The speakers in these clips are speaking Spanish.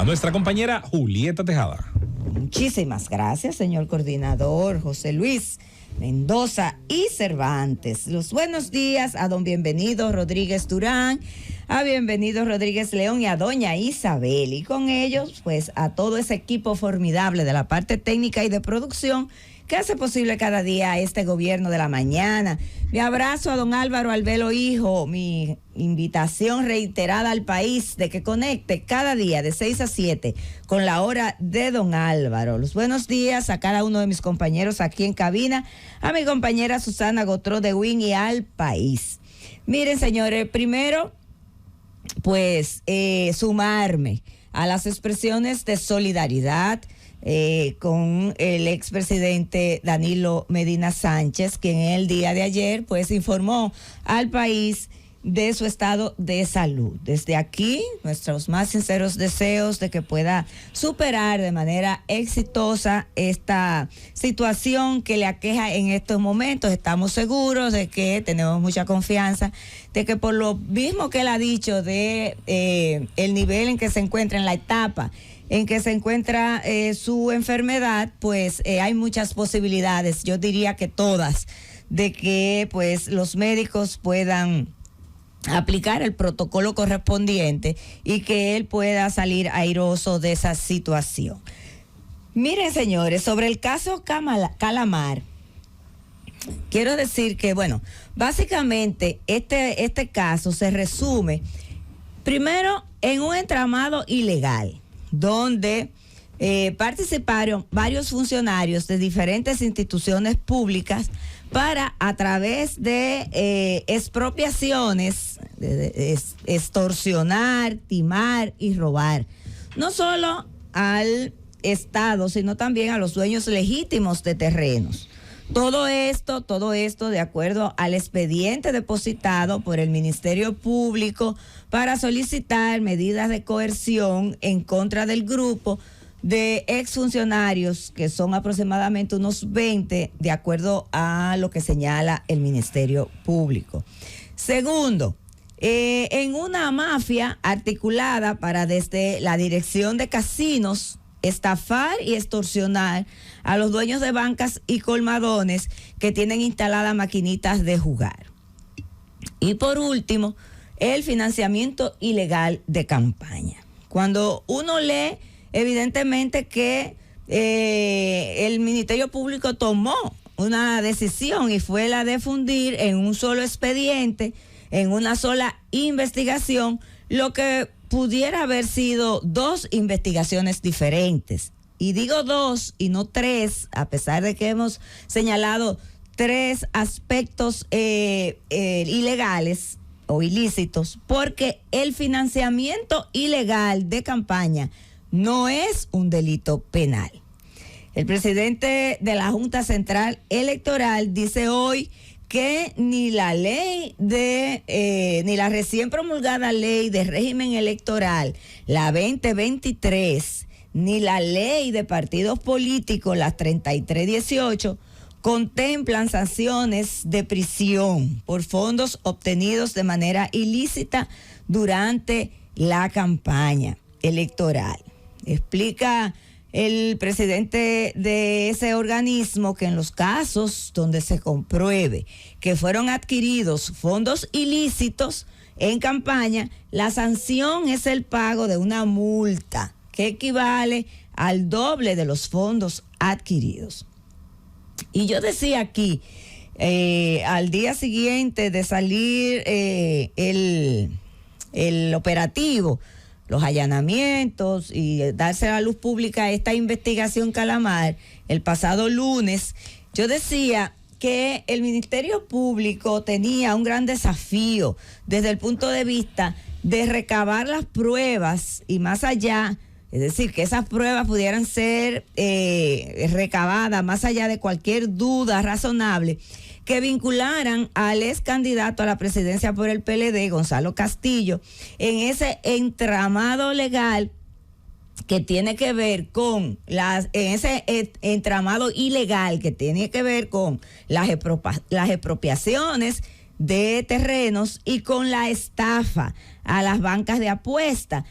nuestra compañera Julieta Tejada. Muchísimas gracias, señor coordinador José Luis Mendoza y Cervantes. Los buenos días a don Bienvenido Rodríguez Durán, a Bienvenido Rodríguez León y a doña Isabel. Y con ellos, pues, a todo ese equipo formidable de la parte técnica y de producción que hace posible cada día este gobierno de la mañana. Mi abrazo a don Álvaro Albelo Hijo, mi invitación reiterada al país de que conecte cada día de 6 a 7 con la hora de don Álvaro. Los buenos días a cada uno de mis compañeros aquí en cabina, a mi compañera Susana Gotró de Win y al país. Miren, señores, primero, pues, sumarme a las expresiones de solidaridad con el expresidente Danilo Medina Sánchez, quien el día de ayer pues informó al país de su estado de salud. Desde aquí, nuestros más sinceros deseos de que pueda superar de manera exitosa esta situación que le aqueja en estos momentos. Estamos seguros de que tenemos mucha confianza de que por lo mismo que él ha dicho de el nivel en que se encuentra en la etapa en que se encuentra su enfermedad, pues hay muchas posibilidades, yo diría que todas, de que pues los médicos puedan aplicar el protocolo correspondiente y que él pueda salir airoso de esa situación. Miren, señores, sobre el caso Calamar, quiero decir que, bueno, básicamente este caso se resume primero en un entramado ilegal, donde participaron varios funcionarios de diferentes instituciones públicas para, a través de expropiaciones, extorsionar, timar y robar, no solo al Estado, sino también a los dueños legítimos de terrenos. Todo esto de acuerdo al expediente depositado por el Ministerio Público para solicitar medidas de coerción en contra del grupo de exfuncionarios, que son aproximadamente unos 20, de acuerdo a lo que señala el Ministerio Público. Segundo, en una mafia articulada para desde la dirección de casinos estafar y extorsionar a los dueños de bancas y colmadones que tienen instaladas maquinitas de jugar. Y por último, el financiamiento ilegal de campaña. Cuando uno lee, evidentemente que el Ministerio Público tomó una decisión y fue la de fundir en un solo expediente, en una sola investigación, lo que pudiera haber sido dos investigaciones diferentes. Y digo dos y no tres, a pesar de que hemos señalado tres aspectos ilegales o ilícitos, porque el financiamiento ilegal de campaña no es un delito penal. El presidente de la Junta Central Electoral dice hoy que ni la ley ni la recién promulgada ley de régimen electoral, la 2023, ni la ley de partidos políticos, la 3318, contemplan sanciones de prisión por fondos obtenidos de manera ilícita durante la campaña electoral. Explica el presidente de ese organismo que en los casos donde se compruebe que fueron adquiridos fondos ilícitos en campaña, la sanción es el pago de una multa que equivale al doble de los fondos adquiridos. Y yo decía aquí, al día siguiente de salir el operativo, los allanamientos y darse a la luz pública esta investigación Calamar, el pasado lunes, yo decía que el Ministerio Público tenía un gran desafío desde el punto de vista de recabar las pruebas y más allá, es decir, que esas pruebas pudieran ser recabadas más allá de cualquier duda razonable, que vincularan al ex candidato a la presidencia por el PLD, Gonzalo Castillo, en ese entramado legal que tiene que ver con ese entramado ilegal que tiene que ver con las expropiaciones de terrenos y con la estafa a las bancas de apuesta,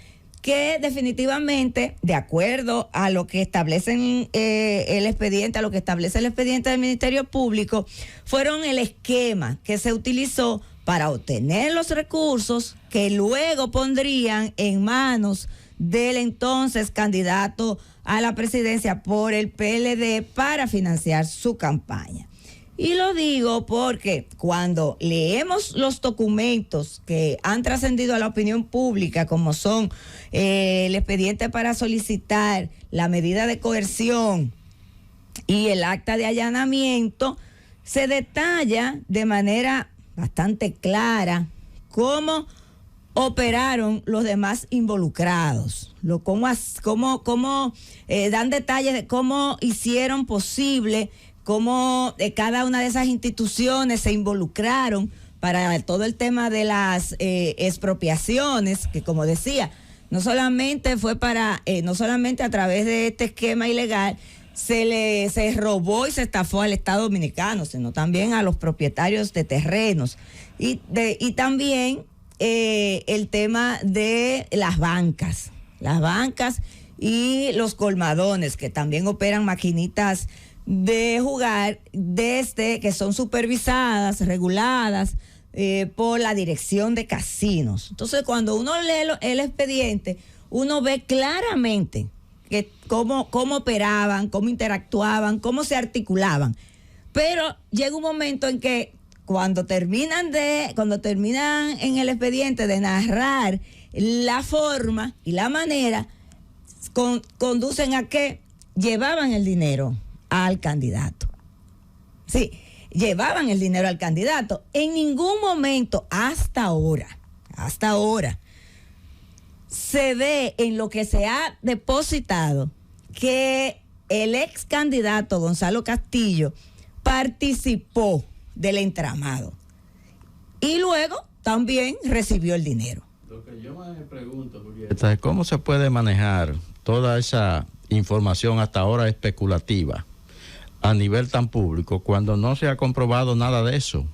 que definitivamente, de acuerdo a lo que establecen el expediente, a lo que establece el expediente del Ministerio Público, fueron el esquema que se utilizó para obtener los recursos que luego pondrían en manos del entonces candidato a la presidencia por el PLD para financiar su campaña. Y lo digo porque cuando leemos los documentos que han trascendido a la opinión pública, como son el expediente para solicitar la medida de coerción y el acta de allanamiento, se detalla de manera bastante clara cómo operaron los demás involucrados, cómo dan detalles de cómo hicieron posible, cómo cada una de esas instituciones se involucraron para todo el tema de las expropiaciones, que como decía, no solamente a través de este esquema ilegal se robó y se estafó al Estado Dominicano, sino también a los propietarios de terrenos y también el tema de las bancas y los colmadones, que también operan maquinitas de jugar que son supervisadas, reguladas por la Dirección de Casinos. Entonces, cuando uno lee el expediente, uno ve claramente que cómo operaban, cómo interactuaban, cómo se articulaban. Pero llega un momento en que cuando terminan en el expediente de narrar la forma y la manera, conducen a que llevaban el dinero al candidato. Sí, llevaban el dinero al candidato. En ningún momento, hasta ahora, se ve en lo que se ha depositado que el ex candidato Gonzalo Castillo participó del entramado y luego también recibió el dinero. Lo que yo me pregunto, Julieta, es cómo se puede manejar toda esa información hasta ahora especulativa a nivel tan público cuando no se ha comprobado nada de eso.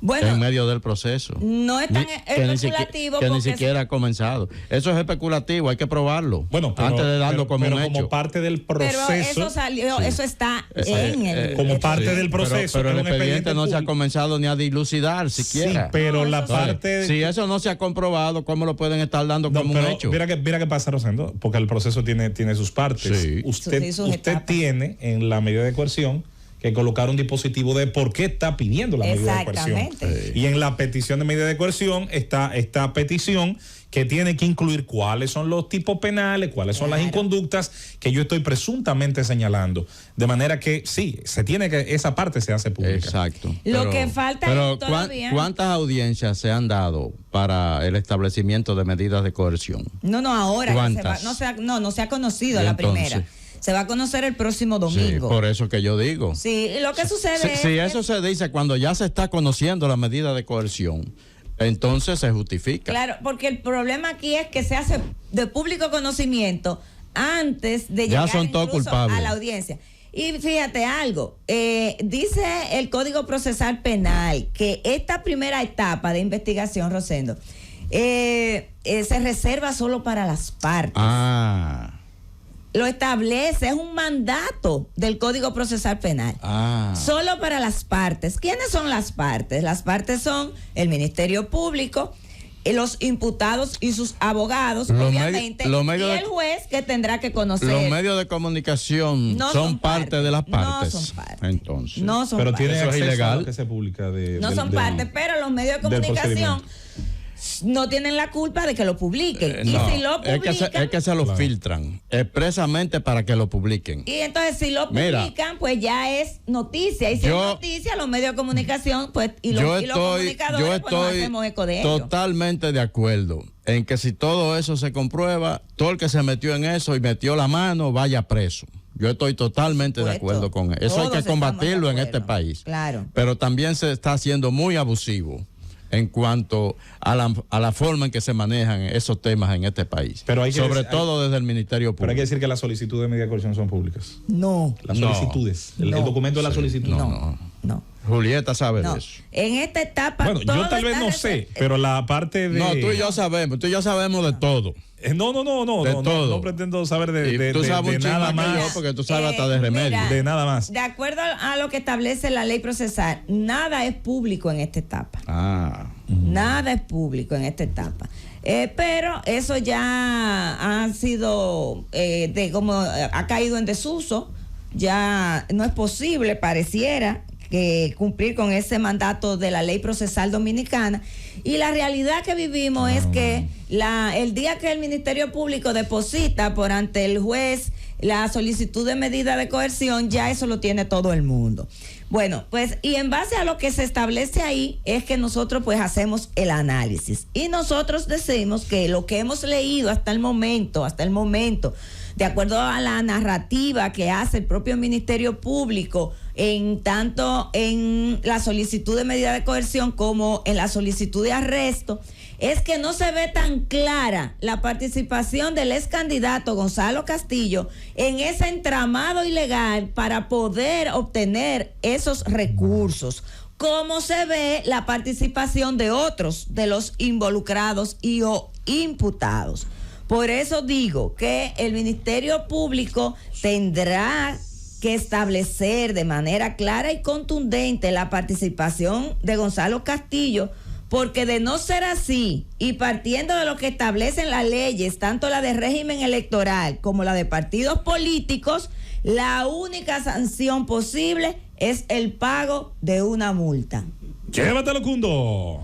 Bueno, en medio del proceso. No es tan especulativo que ni siquiera ha comenzado. Eso es especulativo, hay que probarlo. Bueno, pero, antes de darlo como un hecho. Como parte del proceso. Pero eso salió, sí. Eso está en el como parte del proceso. Pero el expediente no se ha comenzado ni a dilucidar siquiera. Sí, pero la parte. Si eso no se ha comprobado, ¿cómo lo pueden estar dando como un hecho? Mira qué pasa, Rosendo, porque el proceso tiene sus partes. Sí. Usted tiene en la medida de coerción que colocar un dispositivo de por qué está pidiendo la medida de coerción. Y en la petición de medida de coerción está esta petición que tiene que incluir cuáles son los tipos penales, cuáles son las inconductas que yo estoy presuntamente señalando. De manera que sí, esa parte se hace pública. Exacto. Lo que falta es todavía. ¿Cuántas audiencias se han dado para el establecimiento de medidas de coerción? No, ahora no se ha conocido la primera. Se va a conocer el próximo domingo. Sí, por eso que yo digo. Sí, lo que sucede es si eso se dice cuando ya se está conociendo la medida de coerción, entonces se justifica. Claro, porque el problema aquí es que se hace de público conocimiento antes de llegar son todos culpables a la audiencia. Y fíjate algo, dice el Código Procesal Penal que esta primera etapa de investigación, Rosendo, se reserva solo para las partes. Lo establece, es un mandato del Código Procesal Penal. Solo para las partes. ¿Quiénes son las partes? Las partes son el Ministerio Público, los imputados y sus abogados, obviamente, y el juez que tendrá que conocer. Los medios de comunicación son parte de las partes. No son parte. Entonces. No son pero parte. tiene acceso ilegal a lo que se publica no son parte, pero los medios de comunicación no tienen la culpa de que lo publiquen. Y si lo publican, es que se lo filtran expresamente para que lo publiquen. Y entonces si lo publican, pues ya es noticia. Y si es noticia, los medios de comunicación, pues, y los comunicadores, pues nos hacemos eco de ello. Totalmente de acuerdo en que si todo eso se comprueba, todo el que se metió en eso y metió la mano vaya preso. Yo estoy totalmente de acuerdo con eso. Eso hay que combatirlo en este país. Claro. Pero también se está haciendo muy abusivo en cuanto a la forma en que se manejan esos temas en este país. Pero sobre todo desde el Ministerio Público. Pero hay que decir que las solicitudes de medida de coerción son públicas. No. Las solicitudes. El documento de la solicitud. No. Julieta sabe de eso. En esta etapa. Bueno, yo tal vez no sé, pero la parte de. No, tú y yo sabemos de todo. No pretendo saber de nada más. Porque tú sabes hasta de remedio. Mira, de nada más. De acuerdo a lo que establece la ley procesal, nada es público en esta etapa. Nada es público en esta etapa. Pero eso ya ha sido, como ha caído en desuso, ya no es posible, pareciera, que cumplir con ese mandato de la ley procesal dominicana. Y la realidad que vivimos es que el día que el Ministerio Público deposita por ante el juez la solicitud de medida de coerción, ya eso lo tiene todo el mundo. Bueno, pues, y en base a lo que se establece ahí es que nosotros pues hacemos el análisis. Y nosotros decimos que lo que hemos leído hasta el momento, de acuerdo a la narrativa que hace el propio Ministerio Público, tanto en la solicitud de medida de coerción como en la solicitud de arresto, es que no se ve tan clara la participación del ex candidato Gonzalo Castillo en ese entramado ilegal para poder obtener esos recursos, como se ve la participación de otros de los involucrados y o imputados. Por eso digo que el Ministerio Público tendrá que establecer de manera clara y contundente la participación de Gonzalo Castillo, porque de no ser así, y partiendo de lo que establecen las leyes, tanto la de régimen electoral como la de partidos políticos, la única sanción posible es el pago de una multa. Llévatelo, Cundo.